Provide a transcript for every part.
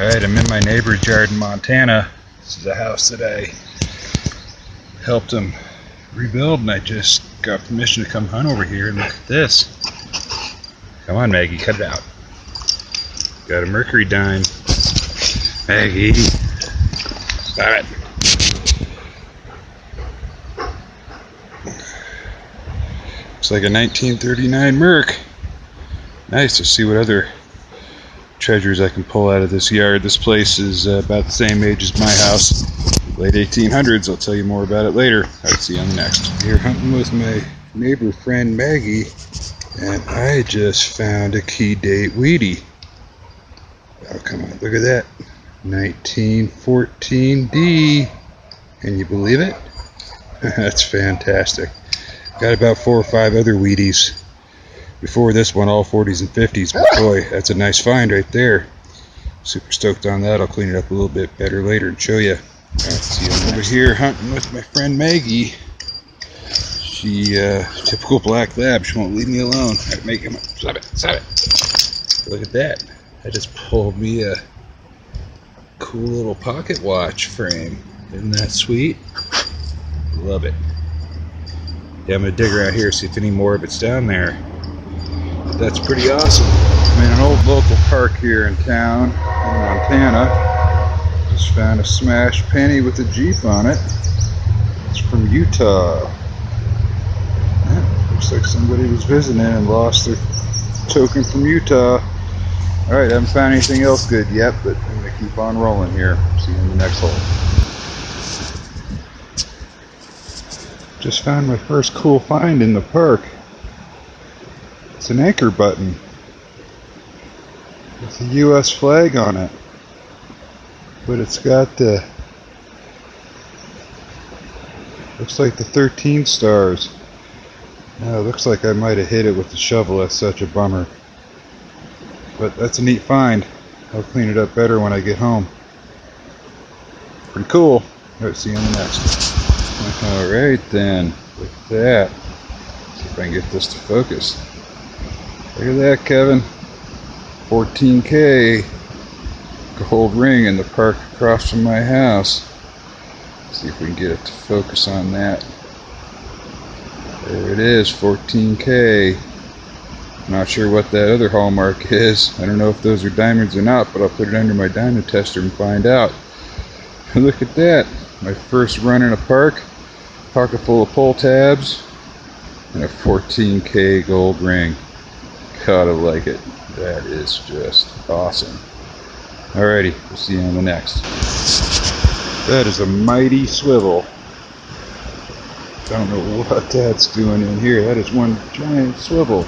Alright, I'm in my neighbor's yard in Montana. This is a house that I helped him rebuild, and I just got permission to come hunt over here, and look at this. Come on, Maggie, cut it out. Got a Mercury dime. Maggie, stop it. Looks like a 1939 Merc. Nice. To see what other treasures I can pull out of this yard. This place is about the same age as my house. Late 1800s. I'll tell you more about it later. I'll see you on the next. Here hunting with my neighbor friend Maggie, and I just found a key date Wheatie. Oh, come on, look at that. 1914D. Can you believe it? That's fantastic. Got about 4 or 5 other Wheaties before this one, all 40s and 50s, but boy, that's a nice find right there. Super stoked on that. I'll clean it up a little bit better later and show you. Alright, see you over here hunting with my friend Maggie. She, typical black lab, she won't leave me alone. I gotta make him, stop it. Look at that. I just pulled me a cool little pocket watch frame. Isn't that sweet? Love it. Yeah, I'm gonna dig around here, see if any more of it's down there. That's pretty awesome. I'm in an old local park here in town, in Montana. Just found a smashed penny with a Jeep on it. It's from Utah. Yeah, looks like somebody was visiting and lost their token from Utah. Alright, I haven't found anything else good yet, but I'm going to keep on rolling here. See you in the next hole. Just found my first cool find in the park. It's an anchor button with a U.S. flag on it, but it's got the, looks like the 13 stars. Now it looks like I might have hit it with the shovel. That's such a bummer, but that's a neat find. I'll clean it up better when I get home. Pretty cool. Alright, see you on the next. Alright then, look at that. See if I can get this to focus. Look at that, Kevin. 14K gold ring in the park across from my house. See if we can get it to focus on that. There it is, 14K. Not sure what that other hallmark is. I don't know if those are diamonds or not, but I'll put it under my diamond tester and find out. Look at that. My first run in a park. Pocket full of pull tabs and a 14K gold ring. Gotta like it. That is just awesome. Alrighty, we'll see you on the next. That is a mighty swivel. I don't know what that's doing in here. That is one giant swivel.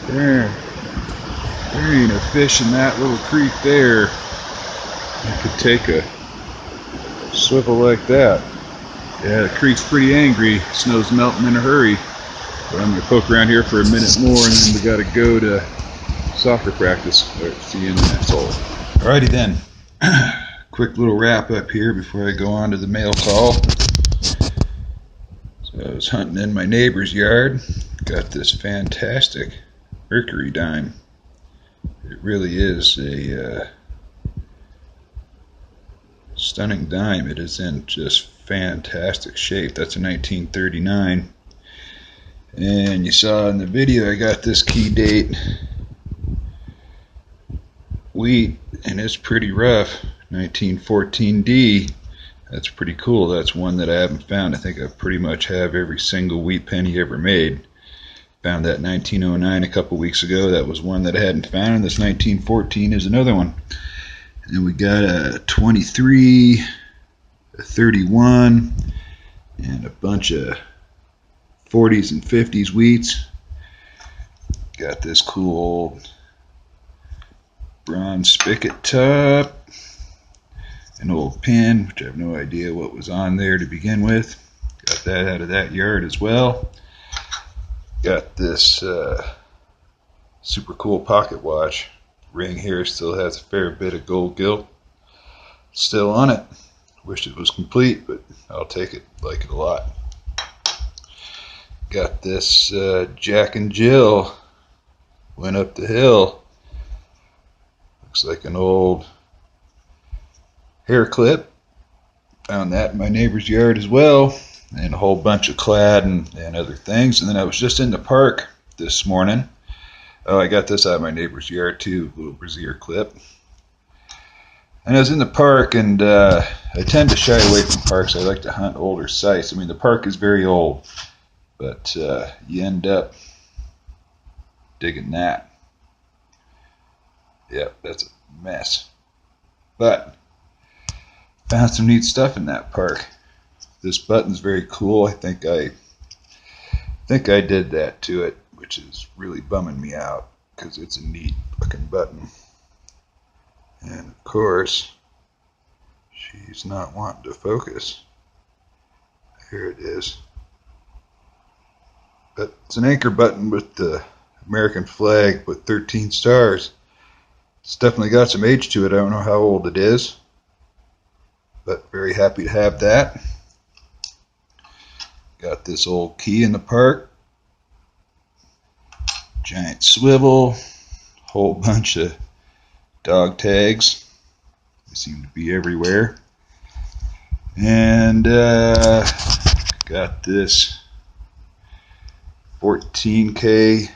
There ain't a fish in that little creek there. I could take a swivel like that. Yeah, the creek's pretty angry. Snow's melting in a hurry. But I'm going to poke around here for a minute more, and then we got to go to soccer practice. Alright, see you in the next hole. Alrighty then. Quick little wrap up here before I go on to the mail call. So I was hunting in my neighbor's yard. Got this fantastic Mercury dime. It really is a stunning dime. It is in just fantastic shape. That's a 1939. And you saw in the video I got this key date wheat, and it's pretty rough. 1914D. That's pretty cool. That's one that I haven't found. I think I pretty much have every single wheat penny ever made. Found that 1909 a couple weeks ago. That was one that I hadn't found, and this 1914 is another one. And we got a 23, a 31, and a bunch of 40s and 50s wheats. Got this cool old bronze spigot top, an old pin, which I have no idea what was on there to begin with. Got that out of that yard as well. Got this super cool pocket watch. Ring here still has a fair bit of gold gilt still on it. Wish it was complete, but I'll take it. Like it a lot. Got this Jack and Jill. Went up the hill. Looks like an old hair clip. Found that in my neighbor's yard as well, and a whole bunch of clad and other things. And then I was just in the park this morning. Oh, I got this out of my neighbor's yard too, a little brassiere clip. And I was in the park, and I tend to shy away from parks. I like to hunt older sites. I mean, the park is very old, but you end up digging that. Yep, that's a mess. But found some neat stuff in that park. This button's very cool. I think I did that to it, which is really bumming me out because it's a neat looking button. And of course, she's not wanting to focus. Here it is. But it's an anchor button with the American flag with 13 stars. It's definitely got some age to it. I don't know how old it is, but very happy to have that. Got this old key in the park. Giant swivel. Whole bunch of dog tags. They seem to be everywhere. And got this 14K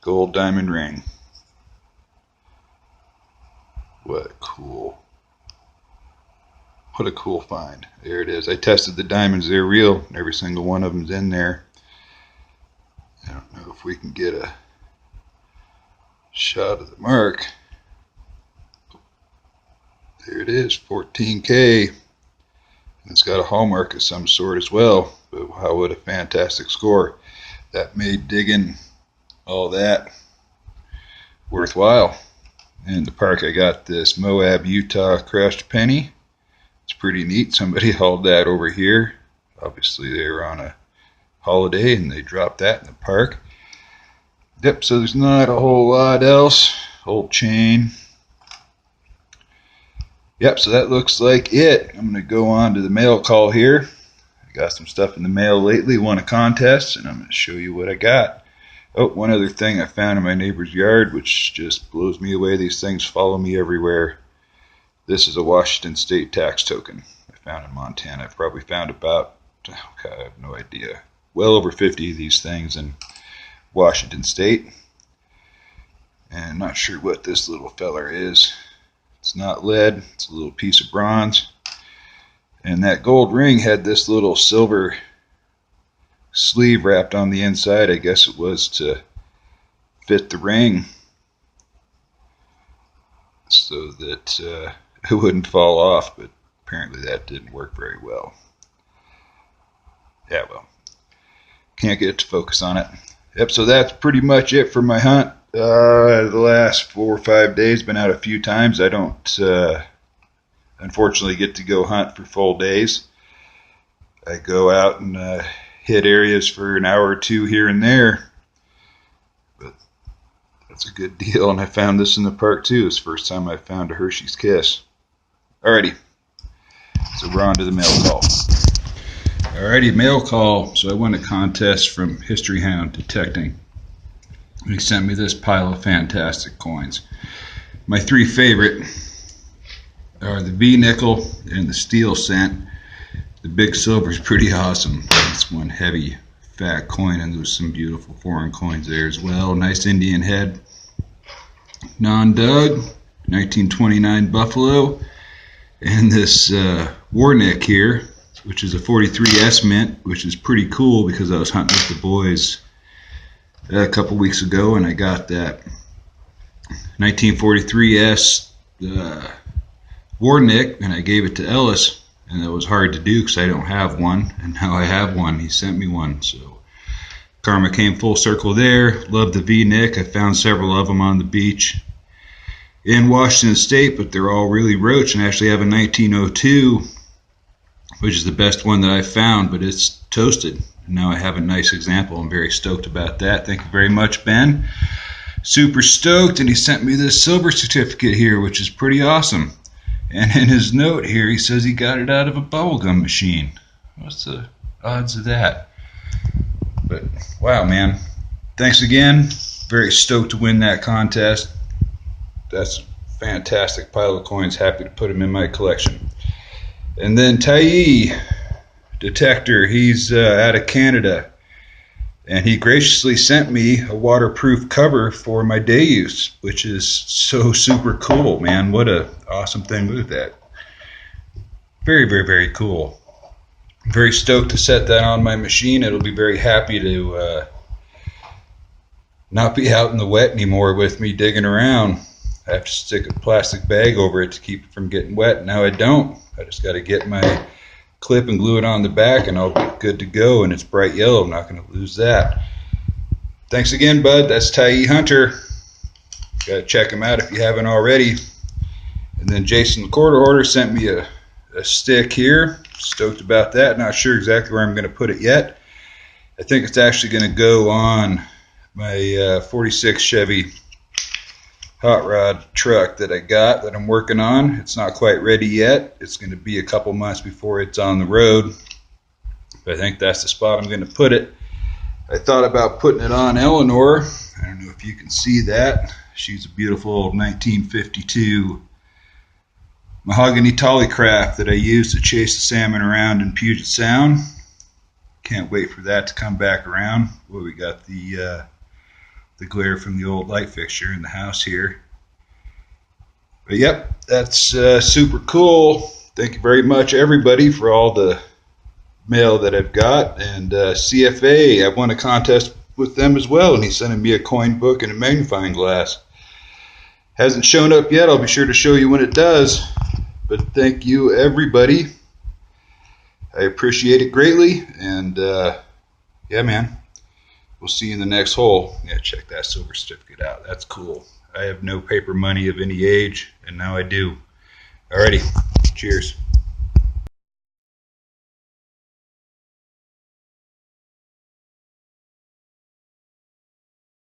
gold diamond ring. What a cool find. There it is. I tested the diamonds. They're real. Every single one of them's in there. I don't know if we can get a shot of the mark. There it is, 14K. And it's got a hallmark of some sort as well. But wow, what a fantastic score. That made digging all that worthwhile. In the park I got this Moab, Utah crushed penny. It's pretty neat. Somebody hauled that over here. Obviously they were on a holiday and they dropped that in the park. Yep, so there's not a whole lot else. Old chain. Yep, so that looks like it. I'm going to go on to the mail call here. I got some stuff in the mail lately, won a contest, and I'm going to show you what I got. Oh, one other thing I found in my neighbor's yard, which just blows me away. These things follow me everywhere. This is a Washington State tax token I found in Montana. I've probably found about, I have no idea, well over 50 of these things in Washington State. And I'm not sure what this little feller is. It's not lead, it's a little piece of bronze. And that gold ring had this little silver sleeve wrapped on the inside. I guess it was to fit the ring so that it wouldn't fall off, but apparently that didn't work very well. Yeah, well, can't get it to focus on it. Yep, so that's pretty much it for my hunt. The last 4 or 5 days, been out a few times. I don't unfortunately get to go hunt for full days. I go out and hit areas for an hour or two here and there, but that's a good deal. And I found this in the park too. It's the first time I found a Hershey's Kiss. Alrighty, so we're on to the mail call. Alrighty, mail call. So I won a contest from History Hound Detecting. He sent me this pile of fantastic coins. My 3 favorite are the V nickel and the steel cent. The big silver is pretty awesome. It's one heavy, fat coin, and there's some beautiful foreign coins there as well. Nice Indian head. Non-dug, 1929 Buffalo. And this Warneck here, which is a 43S mint, which is pretty cool because I was hunting with the boys a couple weeks ago, and I got that 1943S Warneck, and I gave it to Ellis, and that was hard to do because I don't have one, and now I have one. He sent me one, so karma came full circle there. Love the V-neck. I found several of them on the beach in Washington State, but they're all really roach, and I actually have a 1902, which is the best one that I found, but it's toasted. Now I have a nice example. I'm very stoked about that. Thank you very much, Ben. Super stoked. And he sent me this silver certificate here, which is pretty awesome. And in his note here, he says he got it out of a bubblegum machine. What's the odds of that? But wow, man. Thanks again. Very stoked to win that contest. That's fantastic pile of coins. Happy to put them in my collection. And then Tai Detector, he's out of Canada, and he graciously sent me a waterproof cover for my DEUS, which is so super cool, man. What a awesome thing. Look at that. Very, very, very cool. I'm very stoked to set that on my machine. It'll be very happy to not be out in the wet anymore with me digging around. I have to stick a plastic bag over it to keep it from getting wet. Now I don't. I just got to get my clip and glue it on the back, and I'll be good to go. And it's bright yellow. I'm not going to lose that. Thanks again, bud. That's Tai Hunter. Got to check him out if you haven't already. And then Jason the Quarter Hoarder sent me a stick here. Stoked about that. Not sure exactly where I'm going to put it yet. I think it's actually going to go on my 46 Chevy hot rod truck that I got that I'm working on. It's not quite ready yet. It's going to be a couple months before it's on the road. But I think that's the spot I'm going to put it. I thought about putting it on Eleanor. I don't know if you can see that. She's a beautiful old 1952 mahogany Tollycraft that I use to chase the salmon around in Puget Sound. Can't wait for that to come back around. Well, we got the glare from the old light fixture in the house here. But yep, that's super cool. Thank you very much, everybody, for all the mail that I've got. And CFA, I won a contest with them as well, and he's sending me a coin book and a magnifying glass. Hasn't shown up yet. I'll be sure to show you when it does. But thank you, everybody. I appreciate it greatly. And yeah, man. We'll see you in the next hole. Yeah, check that silver certificate out. That's cool. I have no paper money of any age, and now I do. Alrighty. Cheers.